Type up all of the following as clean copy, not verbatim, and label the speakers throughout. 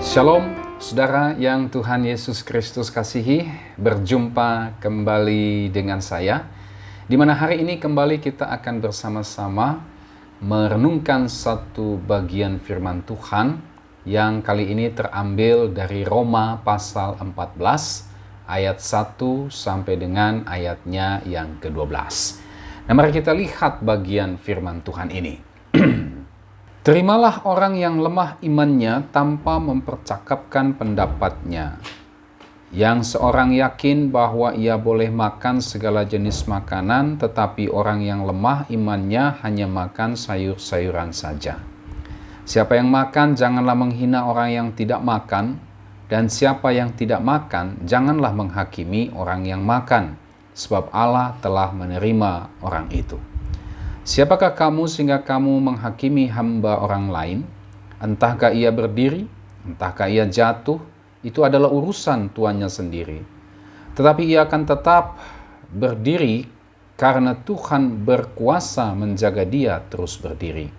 Speaker 1: Shalom, saudara yang Tuhan Yesus Kristus kasihi, berjumpa kembali dengan saya, di mana hari ini kembali kita akan bersama-sama merenungkan satu bagian firman Tuhan yang kali ini terambil dari Roma pasal 14 ayat 1 sampai dengan ayatnya yang ke-12. Nah, mari kita lihat bagian firman Tuhan ini. Terimalah orang yang lemah imannya tanpa mempercakapkan pendapatnya. Yang seorang yakin bahwa ia boleh makan segala jenis makanan, tetapi orang yang lemah imannya hanya makan sayur-sayuran saja. Siapa yang makan, janganlah menghina orang yang tidak makan, dan siapa yang tidak makan, janganlah menghakimi orang yang makan, sebab Allah telah menerima orang itu. Siapakah kamu sehingga kamu menghakimi hamba orang lain? Entahkah ia berdiri, entahkah ia jatuh, itu adalah urusan tuannya sendiri. Tetapi ia akan tetap berdiri karena Tuhan berkuasa menjaga dia terus berdiri.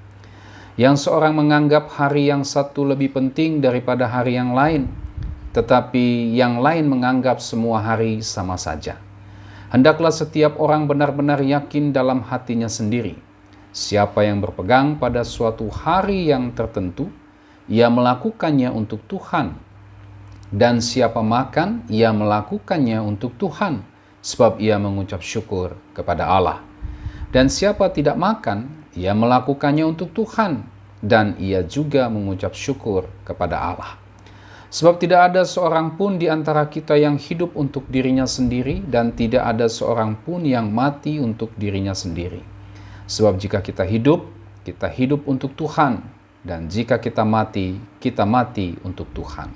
Speaker 1: Yang seorang menganggap hari yang satu lebih penting daripada hari yang lain, tetapi yang lain menganggap semua hari sama saja. Hendaklah setiap orang benar-benar yakin dalam hatinya sendiri. Siapa yang berpegang pada suatu hari yang tertentu, ia melakukannya untuk Tuhan. Dan siapa makan, ia melakukannya untuk Tuhan, sebab ia mengucap syukur kepada Allah. Dan siapa tidak makan, ia melakukannya untuk Tuhan, dan ia juga mengucap syukur kepada Allah. Sebab tidak ada seorang pun di antara kita yang hidup untuk dirinya sendiri, dan tidak ada seorang pun yang mati untuk dirinya sendiri. Sebab jika kita hidup untuk Tuhan, dan jika kita mati untuk Tuhan.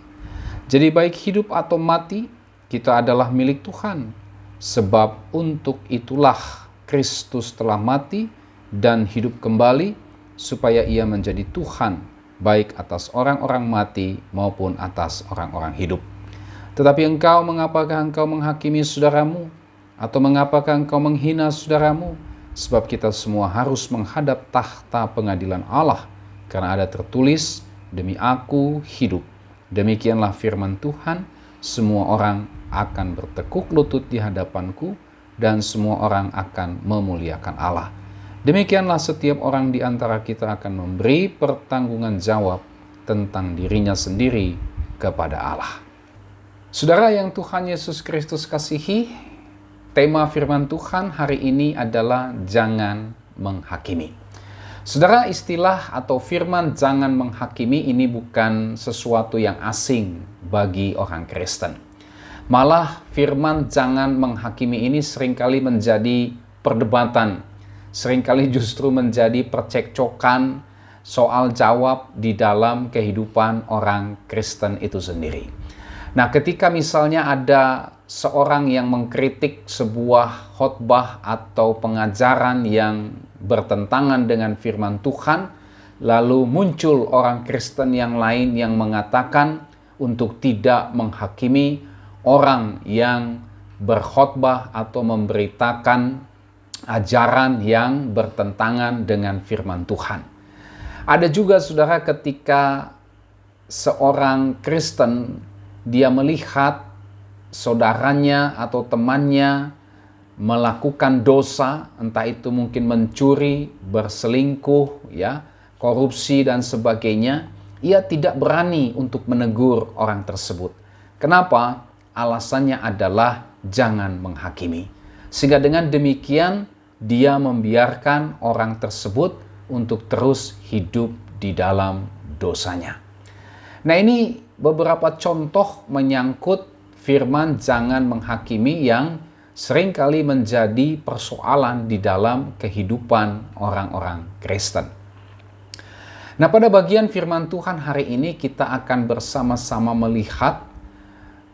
Speaker 1: Jadi baik hidup atau mati, kita adalah milik Tuhan. Sebab untuk itulah Kristus telah mati dan hidup kembali, supaya ia menjadi Tuhan, baik atas orang-orang mati maupun atas orang-orang hidup. Tetapi mengapakah engkau menghakimi saudaramu? Atau mengapakah engkau menghina saudaramu? Sebab kita semua harus menghadap tahta pengadilan Allah, karena ada tertulis, demi aku hidup. Demikianlah firman Tuhan, semua orang akan bertekuk lutut di hadapanku, dan semua orang akan memuliakan Allah. Demikianlah setiap orang di antara kita akan memberi pertanggungan jawab tentang dirinya sendiri kepada Allah. Saudara yang Tuhan Yesus Kristus kasihi, tema firman Tuhan hari ini adalah jangan menghakimi. Saudara, istilah atau firman jangan menghakimi ini bukan sesuatu yang asing bagi orang Kristen. Malah firman jangan menghakimi ini seringkali menjadi perdebatan, seringkali justru menjadi percekcokan soal jawab di dalam kehidupan orang Kristen itu sendiri. Nah, ketika misalnya ada seorang yang mengkritik sebuah khotbah atau pengajaran yang bertentangan dengan firman Tuhan, lalu muncul orang Kristen yang lain yang mengatakan untuk tidak menghakimi orang yang berkhotbah atau memberitakan ajaran yang bertentangan dengan firman Tuhan. Ada juga saudara ketika seorang Kristen dia melihat saudaranya atau temannya melakukan dosa, entah itu mungkin mencuri, berselingkuh, korupsi dan sebagainya, ia tidak berani untuk menegur orang tersebut. Kenapa? Alasannya adalah jangan menghakimi. Sehingga dengan demikian dia membiarkan orang tersebut untuk terus hidup di dalam dosanya. Nah, ini beberapa contoh menyangkut firman jangan menghakimi yang seringkali menjadi persoalan di dalam kehidupan orang-orang Kristen. Nah, pada bagian firman Tuhan hari ini kita akan bersama-sama melihat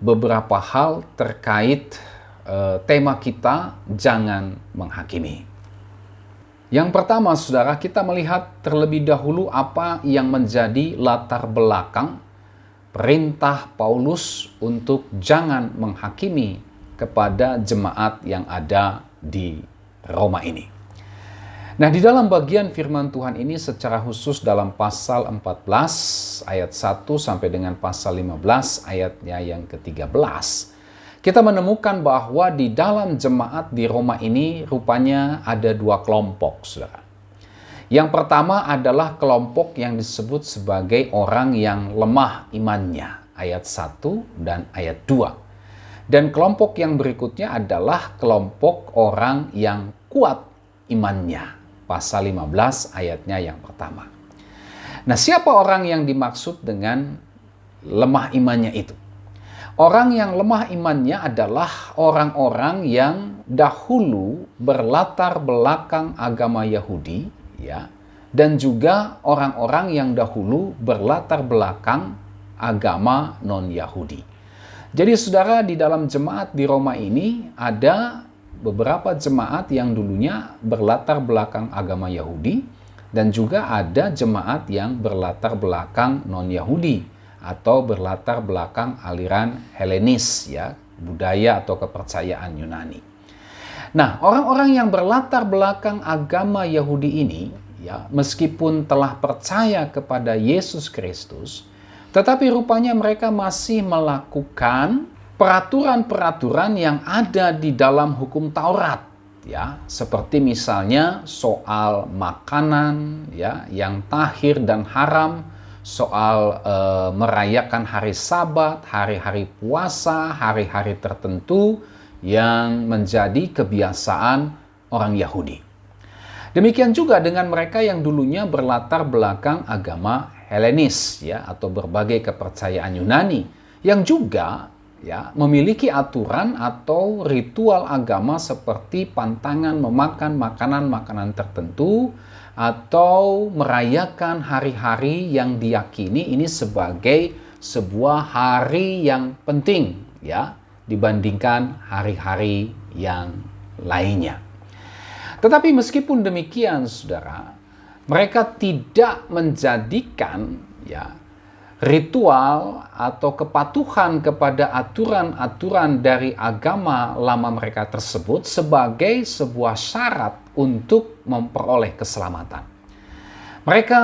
Speaker 1: beberapa hal terkait tema kita, jangan menghakimi. Yang pertama, saudara, kita melihat terlebih dahulu apa yang menjadi latar belakang perintah Paulus untuk jangan menghakimi kepada jemaat yang ada di Roma ini. Nah, di dalam bagian firman Tuhan ini secara khusus dalam pasal 14 ayat 1 sampai dengan pasal 15 ayatnya yang ke-13, kita menemukan bahwa di dalam jemaat di Roma ini rupanya ada dua kelompok, saudara. Yang pertama adalah kelompok yang disebut sebagai orang yang lemah imannya, ayat 1 dan ayat 2. Dan kelompok yang berikutnya adalah kelompok orang yang kuat imannya, pasal 15 ayatnya yang pertama. Nah, siapa orang yang dimaksud dengan lemah imannya itu? Orang yang lemah imannya adalah orang-orang yang dahulu berlatar belakang agama Yahudi, ya, dan juga orang-orang yang dahulu berlatar belakang agama non-Yahudi. Jadi saudara, di dalam jemaat di Roma ini ada beberapa jemaat yang dulunya berlatar belakang agama Yahudi dan juga ada jemaat yang berlatar belakang non-Yahudi atau berlatar belakang aliran Helenis, ya, budaya atau kepercayaan Yunani. Nah, orang-orang yang berlatar belakang agama Yahudi ini, ya, meskipun telah percaya kepada Yesus Kristus, tetapi rupanya mereka masih melakukan peraturan-peraturan yang ada di dalam hukum Taurat, ya, seperti misalnya soal makanan, ya, yang tahir dan haram, soal merayakan hari Sabat, hari-hari puasa, hari-hari tertentu yang menjadi kebiasaan orang Yahudi. Demikian juga dengan mereka yang dulunya berlatar belakang agama Helenis, ya, atau berbagai kepercayaan Yunani yang juga, ya, memiliki aturan atau ritual agama seperti pantangan memakan makanan-makanan tertentu atau merayakan hari-hari yang diyakini ini sebagai sebuah hari yang penting, ya, dibandingkan hari-hari yang lainnya. Tetapi meskipun demikian, saudara, mereka tidak menjadikan, ya, ritual atau kepatuhan kepada aturan-aturan dari agama lama mereka tersebut sebagai sebuah syarat untuk memperoleh keselamatan. Mereka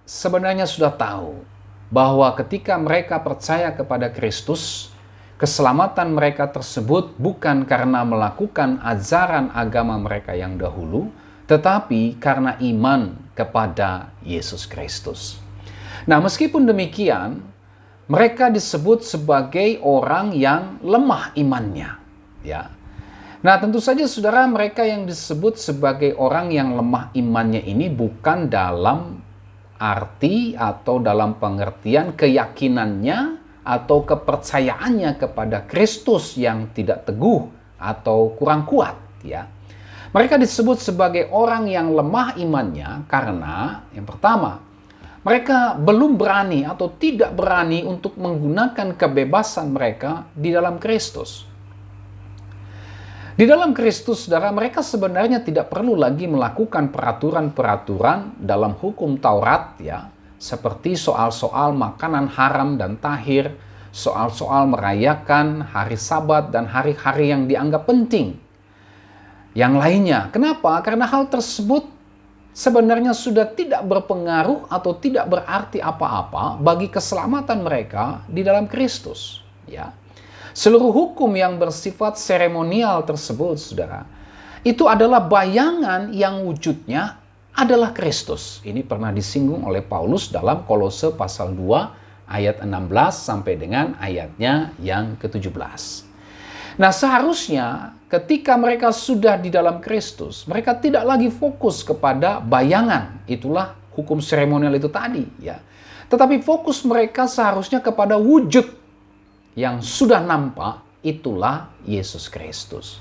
Speaker 1: sebenarnya sudah tahu bahwa ketika mereka percaya kepada Kristus, keselamatan mereka tersebut bukan karena melakukan ajaran agama mereka yang dahulu, tetapi karena iman kepada Yesus Kristus. Nah, meskipun demikian, mereka disebut sebagai orang yang lemah imannya, ya. Nah, tentu saja saudara, mereka yang disebut sebagai orang yang lemah imannya ini bukan dalam arti atau dalam pengertian keyakinannya atau kepercayaannya kepada Kristus yang tidak teguh atau kurang kuat, ya. Mereka disebut sebagai orang yang lemah imannya karena yang pertama, mereka belum berani atau tidak berani untuk menggunakan kebebasan mereka di dalam Kristus. Di dalam Kristus, saudara, mereka sebenarnya tidak perlu lagi melakukan peraturan-peraturan dalam hukum Taurat, ya, seperti soal-soal makanan haram dan tahir, soal-soal merayakan hari Sabat dan hari-hari yang dianggap penting. Yang lainnya, kenapa? Karena hal tersebut sebenarnya sudah tidak berpengaruh atau tidak berarti apa-apa bagi keselamatan mereka di dalam Kristus, ya. Seluruh hukum yang bersifat seremonial tersebut, saudara, itu adalah bayangan yang wujudnya adalah Kristus. Ini pernah disinggung oleh Paulus dalam Kolose pasal 2 ayat 16 sampai dengan ayatnya yang ke-17. Nah, seharusnya ketika mereka sudah di dalam Kristus, mereka tidak lagi fokus kepada bayangan, itulah hukum seremonial itu tadi, ya. Tetapi fokus mereka seharusnya kepada wujud yang sudah nampak, itulah Yesus Kristus.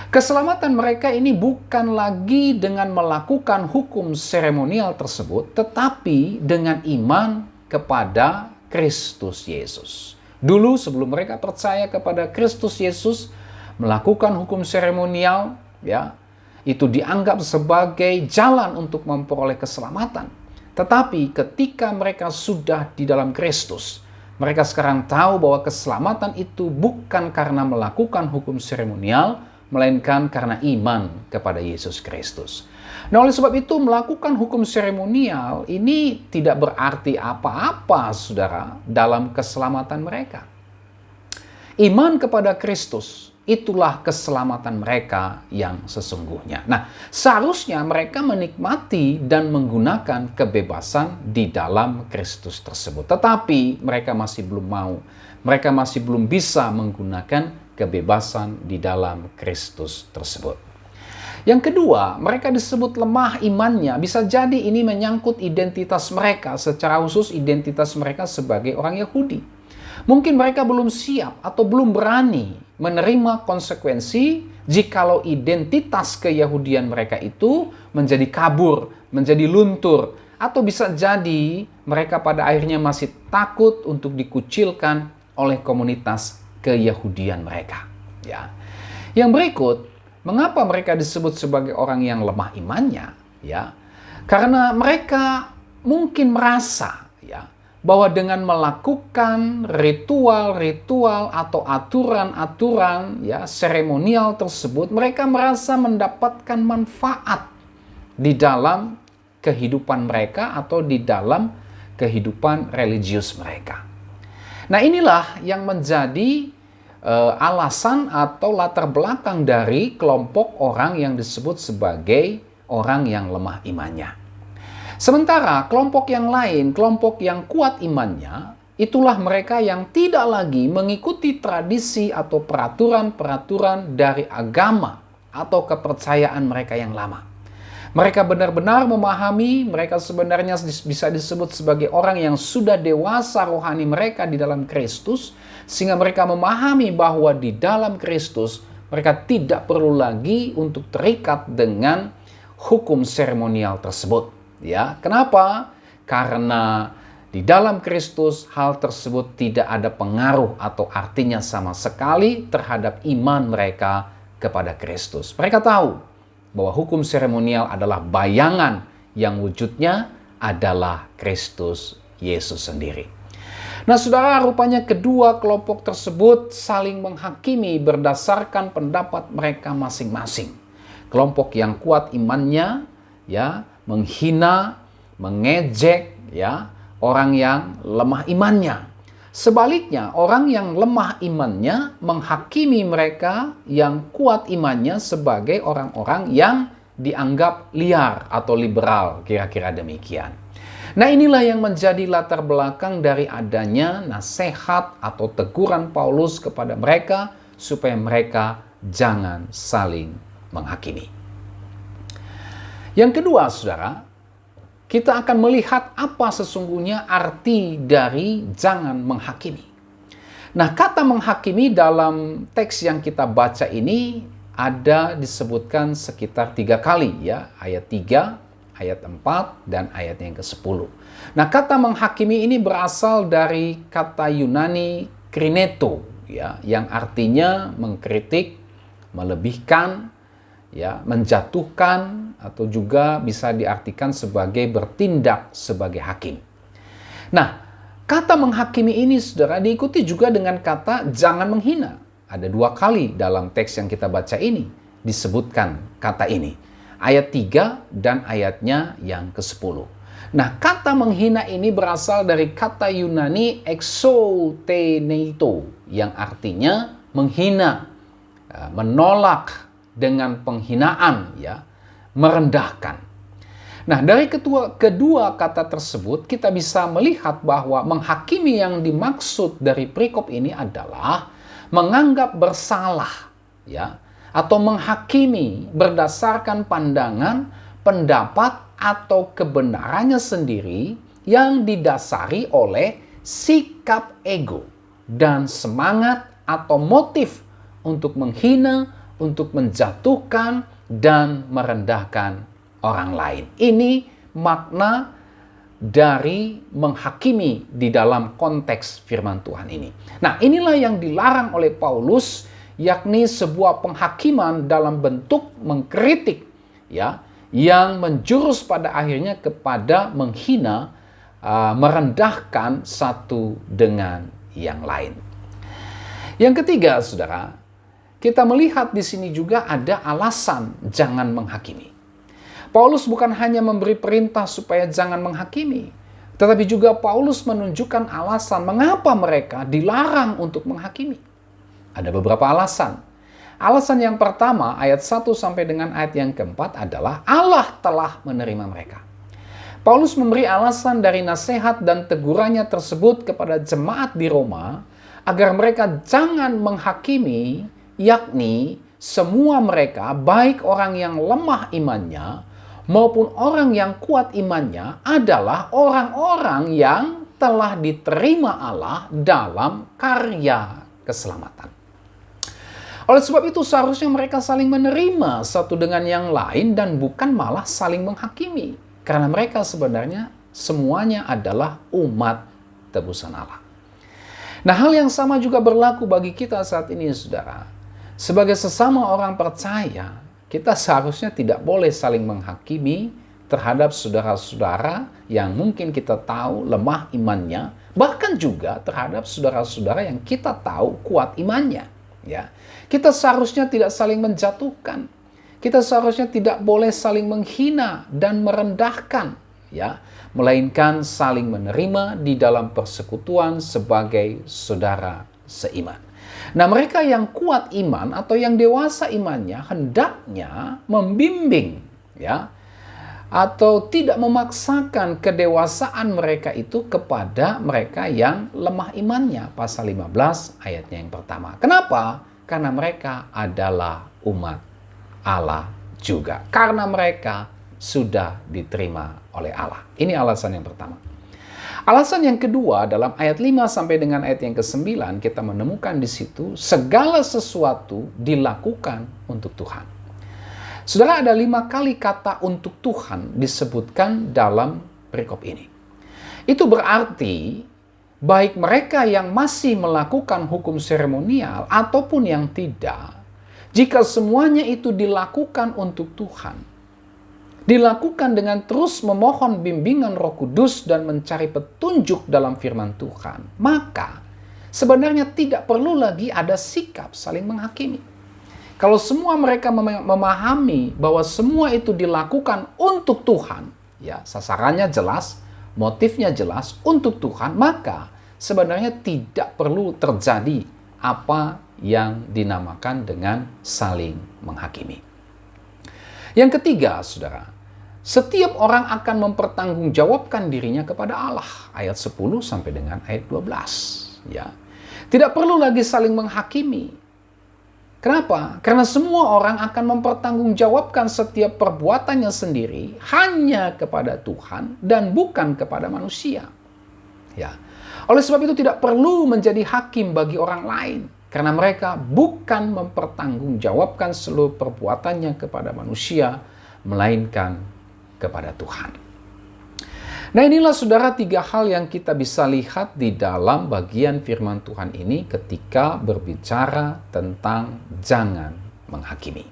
Speaker 1: Keselamatan mereka ini bukan lagi dengan melakukan hukum seremonial tersebut, tetapi dengan iman kepada Kristus Yesus. Dulu sebelum mereka percaya kepada Kristus Yesus, melakukan hukum seremonial, ya, itu dianggap sebagai jalan untuk memperoleh keselamatan. Tetapi ketika mereka sudah di dalam Kristus, mereka sekarang tahu bahwa keselamatan itu bukan karena melakukan hukum seremonial, melainkan karena iman kepada Yesus Kristus. Nah, oleh sebab itu melakukan hukum seremonial ini tidak berarti apa-apa, saudara, dalam keselamatan mereka. Iman kepada Kristus, itulah keselamatan mereka yang sesungguhnya. Nah, seharusnya mereka menikmati dan menggunakan kebebasan di dalam Kristus tersebut. Tetapi mereka masih belum mau. Mereka masih belum bisa menggunakan kebebasan di dalam Kristus tersebut. Yang kedua, mereka disebut lemah imannya. Bisa jadi ini menyangkut identitas mereka, secara khusus identitas mereka sebagai orang Yahudi. Mungkin mereka belum siap atau belum berani menerima konsekuensi jikalau identitas keyahudian mereka itu menjadi kabur, menjadi luntur, atau bisa jadi mereka pada akhirnya masih takut untuk dikucilkan oleh komunitas keyahudian mereka. Ya. Yang berikut, mengapa mereka disebut sebagai orang yang lemah imannya? Ya, karena mereka mungkin merasa ya bahwa dengan melakukan ritual-ritual atau aturan-aturan ya seremonial tersebut, mereka merasa mendapatkan manfaat di dalam kehidupan mereka atau di dalam kehidupan religius mereka. Nah, inilah yang menjadi alasan atau latar belakang dari kelompok orang yang disebut sebagai orang yang lemah imannya. Sementara kelompok yang lain, kelompok yang kuat imannya, itulah mereka yang tidak lagi mengikuti tradisi atau peraturan-peraturan dari agama atau kepercayaan mereka yang lama. Mereka benar-benar memahami, mereka sebenarnya bisa disebut sebagai orang yang sudah dewasa rohani mereka di dalam Kristus, sehingga mereka memahami bahwa di dalam Kristus mereka tidak perlu lagi untuk terikat dengan hukum seremonial tersebut. Ya, kenapa? Karena di dalam Kristus hal tersebut tidak ada pengaruh atau artinya sama sekali terhadap iman mereka kepada Kristus. Mereka tahu bahwa hukum seremonial adalah bayangan yang wujudnya adalah Kristus Yesus sendiri. Nah, saudara, rupanya kedua kelompok tersebut saling menghakimi berdasarkan pendapat mereka masing-masing. Kelompok yang kuat imannya ya menghina, mengejek ya orang yang lemah imannya. Sebaliknya, orang yang lemah imannya menghakimi mereka yang kuat imannya sebagai orang-orang yang dianggap liar atau liberal, kira-kira demikian. Nah, inilah yang menjadi latar belakang dari adanya nasihat atau teguran Paulus kepada mereka supaya mereka jangan saling menghakimi. Yang kedua, saudara, kita akan melihat apa sesungguhnya arti dari jangan menghakimi. Nah, kata menghakimi dalam teks yang kita baca ini ada disebutkan sekitar 3 kali ya, ayat 3, ayat 4, dan ayat yang ke-10. Nah, kata menghakimi ini berasal dari kata Yunani krineto ya, yang artinya mengkritik, melebihkan, ya, menjatuhkan, atau juga bisa diartikan sebagai bertindak sebagai hakim. Nah, kata menghakimi ini, saudara, diikuti juga dengan kata jangan menghina. Ada 2 kali dalam teks yang kita baca ini disebutkan kata ini. Ayat 3 dan ayatnya yang ke-10. Nah, kata menghina ini berasal dari kata Yunani exoteneito, yang artinya menghina, menolak dengan penghinaan, ya, merendahkan. Nah, dari kedua kata tersebut kita bisa melihat bahwa menghakimi yang dimaksud dari perikop ini adalah menganggap bersalah, ya, atau menghakimi berdasarkan pandangan, pendapat atau kebenarannya sendiri yang didasari oleh sikap ego dan semangat atau motif untuk menghina, untuk menjatuhkan dan merendahkan orang lain. Ini makna dari menghakimi di dalam konteks firman Tuhan ini. Nah, inilah yang dilarang oleh Paulus, yakni sebuah penghakiman dalam bentuk mengkritik, ya, yang menjurus pada akhirnya kepada menghina, merendahkan satu dengan yang lain. Yang ketiga, saudara, kita melihat di sini juga ada alasan jangan menghakimi. Paulus bukan hanya memberi perintah supaya jangan menghakimi, tetapi juga Paulus menunjukkan alasan mengapa mereka dilarang untuk menghakimi. Ada beberapa alasan. Alasan yang pertama, ayat 1 sampai dengan ayat yang keempat adalah Allah telah menerima mereka. Paulus memberi alasan dari nasihat dan tegurannya tersebut kepada jemaat di Roma agar mereka jangan menghakimi, yakni semua mereka, baik orang yang lemah imannya maupun orang yang kuat imannya, adalah orang-orang yang telah diterima Allah dalam karya keselamatan. Oleh sebab itu seharusnya mereka saling menerima satu dengan yang lain dan bukan malah saling menghakimi. Karena mereka sebenarnya semuanya adalah umat tebusan Allah. Nah, hal yang sama juga berlaku bagi kita saat ini, saudara. Sebagai sesama orang percaya, kita seharusnya tidak boleh saling menghakimi terhadap saudara-saudara yang mungkin kita tahu lemah imannya, bahkan juga terhadap saudara-saudara yang kita tahu kuat imannya. Ya, kita seharusnya tidak saling menjatuhkan. Kita seharusnya tidak boleh saling menghina dan merendahkan, ya, melainkan saling menerima di dalam persekutuan sebagai saudara seiman. Nah, mereka yang kuat iman atau yang dewasa imannya hendaknya membimbing, ya, atau tidak memaksakan kedewasaan mereka itu kepada mereka yang lemah imannya. Pasal 15 ayatnya yang pertama. Kenapa? Karena mereka adalah umat Allah juga. Karena mereka sudah diterima oleh Allah. Ini alasan yang pertama. Alasan yang kedua, dalam ayat 5 sampai dengan ayat yang ke-9 kita menemukan di situ segala sesuatu dilakukan untuk Tuhan. Saudara, ada 5 kali kata untuk Tuhan disebutkan dalam perikop ini. Itu berarti baik mereka yang masih melakukan hukum seremonial ataupun yang tidak, jika semuanya itu dilakukan untuk Tuhan, dilakukan dengan terus memohon bimbingan Roh Kudus dan mencari petunjuk dalam firman Tuhan, maka sebenarnya tidak perlu lagi ada sikap saling menghakimi. Kalau semua mereka memahami bahwa semua itu dilakukan untuk Tuhan, ya, sasarannya jelas, motifnya jelas untuk Tuhan, maka sebenarnya tidak perlu terjadi apa yang dinamakan dengan saling menghakimi. Yang ketiga, saudara, setiap orang akan mempertanggungjawabkan dirinya kepada Allah. Ayat 10 sampai dengan ayat 12. Ya. Tidak perlu lagi saling menghakimi. Kenapa? Karena semua orang akan mempertanggungjawabkan setiap perbuatannya sendiri hanya kepada Tuhan dan bukan kepada manusia. Ya. Oleh sebab itu tidak perlu menjadi hakim bagi orang lain. Karena mereka bukan mempertanggungjawabkan seluruh perbuatannya kepada manusia, melainkan kepada Tuhan. Nah, inilah saudara 3 hal yang kita bisa lihat di dalam bagian firman Tuhan ini ketika berbicara tentang jangan menghakimi.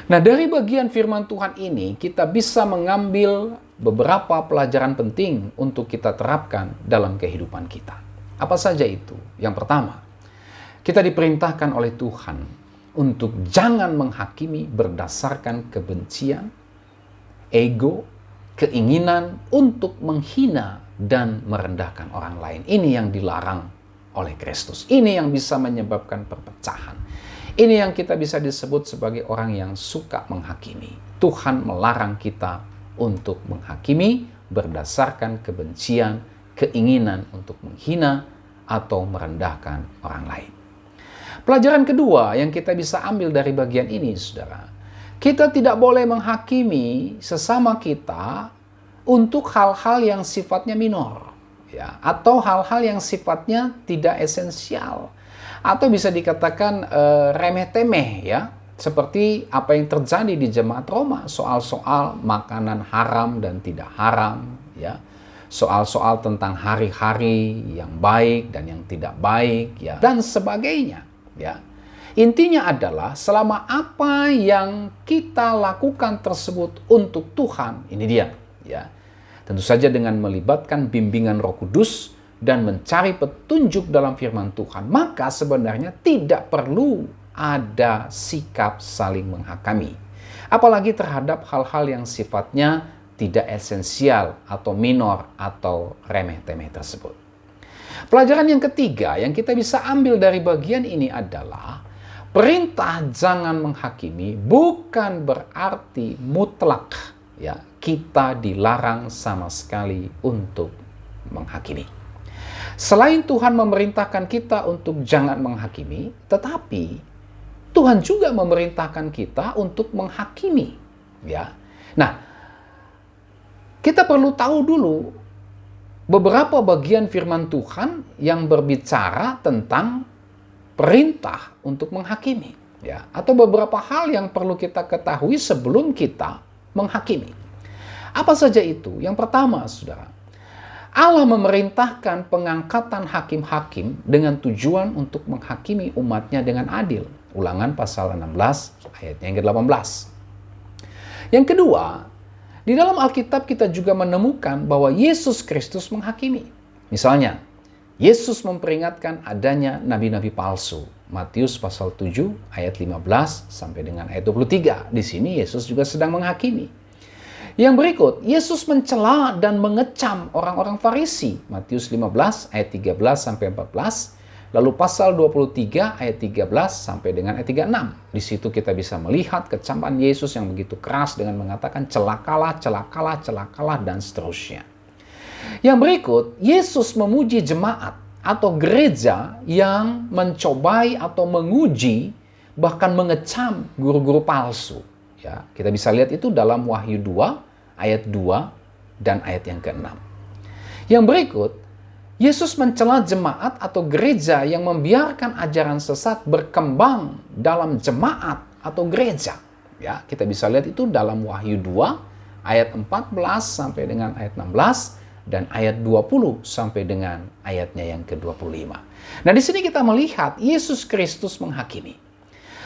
Speaker 1: Nah, dari bagian firman Tuhan ini kita bisa mengambil beberapa pelajaran penting untuk kita terapkan dalam kehidupan kita. Apa saja itu? Yang pertama, kita diperintahkan oleh Tuhan untuk jangan menghakimi berdasarkan kebencian, ego, keinginan untuk menghina dan merendahkan orang lain. Ini yang dilarang oleh Kristus. Ini yang bisa menyebabkan perpecahan. Ini yang kita bisa disebut sebagai orang yang suka menghakimi. Tuhan melarang kita untuk menghakimi berdasarkan kebencian, keinginan untuk menghina atau merendahkan orang lain. Pelajaran kedua yang kita bisa ambil dari bagian ini, saudara, kita tidak boleh menghakimi sesama kita untuk hal-hal yang sifatnya minor, ya, atau hal-hal yang sifatnya tidak esensial, atau bisa dikatakan remeh-temeh, ya, seperti apa yang terjadi di jemaat Roma, soal-soal makanan haram dan tidak haram, ya, soal-soal tentang hari-hari yang baik dan yang tidak baik, ya, dan sebagainya, ya. Intinya adalah selama apa yang kita lakukan tersebut untuk Tuhan, ini dia, ya. Tentu saja dengan melibatkan bimbingan Roh Kudus dan mencari petunjuk dalam firman Tuhan, maka sebenarnya tidak perlu ada sikap saling menghakimi. Apalagi terhadap hal-hal yang sifatnya tidak esensial atau minor atau remeh-temeh tersebut. Pelajaran yang ketiga yang kita bisa ambil dari bagian ini adalah perintah jangan menghakimi bukan berarti mutlak ya kita dilarang sama sekali untuk menghakimi. Selain Tuhan memerintahkan kita untuk jangan menghakimi, tetapi Tuhan juga memerintahkan kita untuk menghakimi, ya. Nah, kita perlu tahu dulu beberapa bagian firman Tuhan yang berbicara tentang perintah untuk menghakimi, ya, atau beberapa hal yang perlu kita ketahui sebelum kita menghakimi. Apa saja itu? Yang pertama, Saudara, Allah memerintahkan pengangkatan hakim-hakim dengan tujuan untuk menghakimi umatnya dengan adil. Ulangan pasal 16 ayat yang ke-18. Yang kedua, di dalam Alkitab kita juga menemukan bahwa Yesus Kristus menghakimi. Misalnya, Yesus memperingatkan adanya nabi-nabi palsu. Matius pasal 7 ayat 15 sampai dengan ayat 23. Di sini Yesus juga sedang menghakimi. Yang berikut, Yesus mencela dan mengecam orang-orang Farisi. Matius 15 ayat 13 sampai 14. Lalu pasal 23 ayat 13 sampai dengan ayat 36. Di situ kita bisa melihat kecaman Yesus yang begitu keras dengan mengatakan celakalah, celakalah, celakalah, dan seterusnya. Yang berikut, Yesus memuji jemaat atau gereja yang mencobai atau menguji bahkan mengecam guru-guru palsu. Ya, kita bisa lihat itu dalam Wahyu 2 ayat 2 dan ayat yang ke-6. Yang berikut, Yesus mencela jemaat atau gereja yang membiarkan ajaran sesat berkembang dalam jemaat atau gereja. Ya, kita bisa lihat itu dalam Wahyu 2 ayat 14 sampai dengan ayat 16 dan ayat 20 sampai dengan ayatnya yang ke-25. Nah, di sini kita melihat Yesus Kristus menghakimi.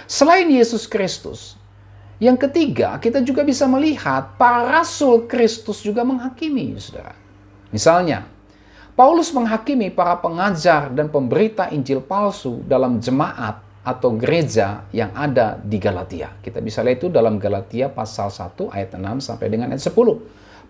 Speaker 1: Selain Yesus Kristus, yang ketiga, kita juga bisa melihat para rasul Kristus juga menghakimi, Saudara. Misalnya, Paulus menghakimi para pengajar dan pemberita Injil palsu dalam jemaat atau gereja yang ada di Galatia. Kita bisa lihat itu dalam Galatia pasal 1 ayat 6 sampai dengan ayat 10.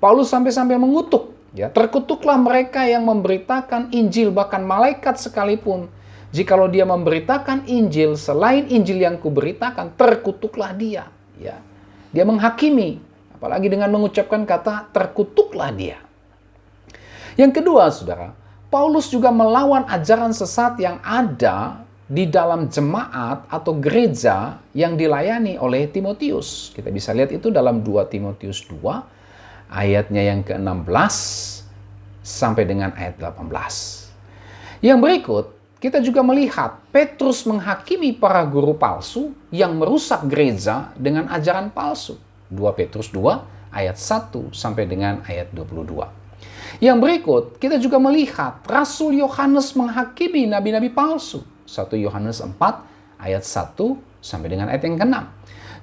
Speaker 1: Paulus sampai mengutuk, ya, terkutuklah mereka yang memberitakan Injil, bahkan malaikat sekalipun. Jikalau dia memberitakan Injil selain Injil yang kuberitakan, terkutuklah dia. Ya, dia menghakimi, apalagi dengan mengucapkan kata terkutuklah dia. Yang kedua, Saudara, Paulus juga melawan ajaran sesat yang ada di dalam jemaat atau gereja yang dilayani oleh Timotius. Kita bisa lihat itu dalam 2 Timotius 2 ayatnya yang ke-16 sampai dengan ayat 18. Yang berikut, kita juga melihat Petrus menghakimi para guru palsu yang merusak gereja dengan ajaran palsu. 2 Petrus 2 ayat 1 sampai dengan ayat 22. Yang berikut, kita juga melihat Rasul Yohanes menghakimi nabi-nabi palsu. 1 Yohanes 4 ayat 1 sampai dengan ayat yang ke-6.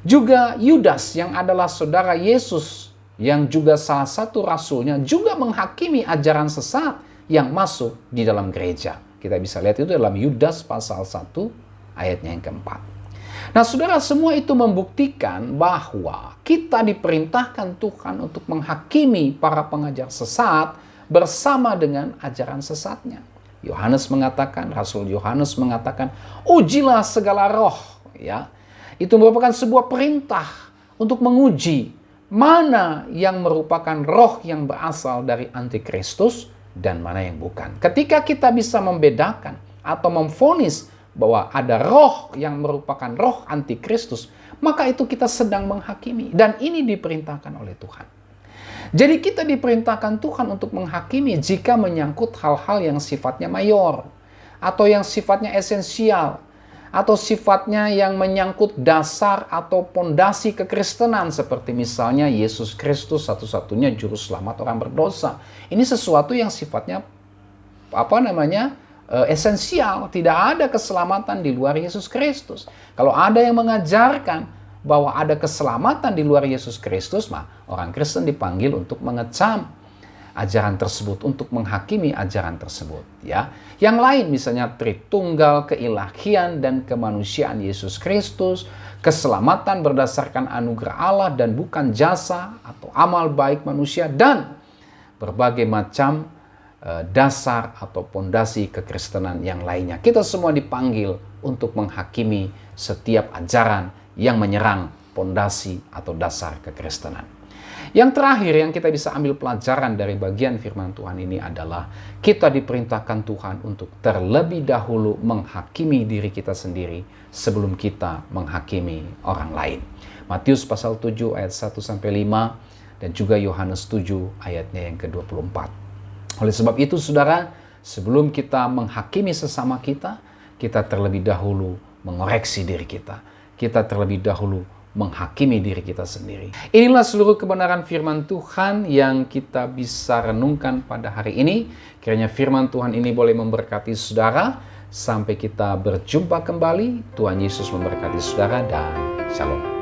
Speaker 1: Juga Yudas yang adalah saudara Yesus yang juga salah satu rasulnya juga menghakimi ajaran sesat yang masuk di dalam gereja. Kita bisa lihat itu dalam Yudas pasal 1 ayatnya yang ke-4. Nah, Saudara, semua itu membuktikan bahwa kita diperintahkan Tuhan untuk menghakimi para pengajar sesat bersama dengan ajaran sesatnya. Yohanes mengatakan, Rasul Yohanes mengatakan, ujilah segala roh. Ya, itu merupakan sebuah perintah untuk menguji mana yang merupakan roh yang berasal dari antikristus dan mana yang bukan. Ketika kita bisa membedakan atau memvonis bahwa ada roh yang merupakan roh antikristus, maka itu kita sedang menghakimi. Dan ini diperintahkan oleh Tuhan. Jadi kita diperintahkan Tuhan untuk menghakimi jika menyangkut hal-hal yang sifatnya mayor, atau yang sifatnya esensial, atau sifatnya yang menyangkut dasar atau pondasi kekristenan, seperti misalnya Yesus Kristus satu-satunya juru selamat orang berdosa. Ini sesuatu yang sifatnya esensial. Tidak ada keselamatan di luar Yesus Kristus. Kalau ada yang mengajarkan bahwa ada keselamatan di luar Yesus Kristus, orang Kristen dipanggil untuk mengecam ajaran tersebut, untuk menghakimi ajaran tersebut. Ya, yang lain misalnya Tritunggal, keilahian dan kemanusiaan Yesus Kristus, Keselamatan berdasarkan anugerah Allah dan bukan jasa atau amal baik manusia, dan berbagai macam dasar atau pondasi kekristenan yang lainnya. Kita semua dipanggil untuk menghakimi setiap ajaran yang menyerang pondasi atau dasar kekristenan. Yang terakhir yang kita bisa ambil pelajaran dari bagian firman Tuhan ini adalah kita diperintahkan Tuhan untuk terlebih dahulu menghakimi diri kita sendiri sebelum kita menghakimi orang lain. Matius pasal 7 ayat 1-5 dan juga Yohanes 7 ayatnya yang ke-24. Oleh sebab itu saudara, sebelum kita menghakimi sesama kita, kita terlebih dahulu mengoreksi diri kita. Kita terlebih dahulu menghakimi diri kita sendiri. Inilah seluruh kebenaran firman Tuhan yang kita bisa renungkan pada hari ini. Kiranya firman Tuhan ini boleh memberkati saudara. Sampai kita berjumpa kembali. Tuhan Yesus memberkati saudara dan shalom.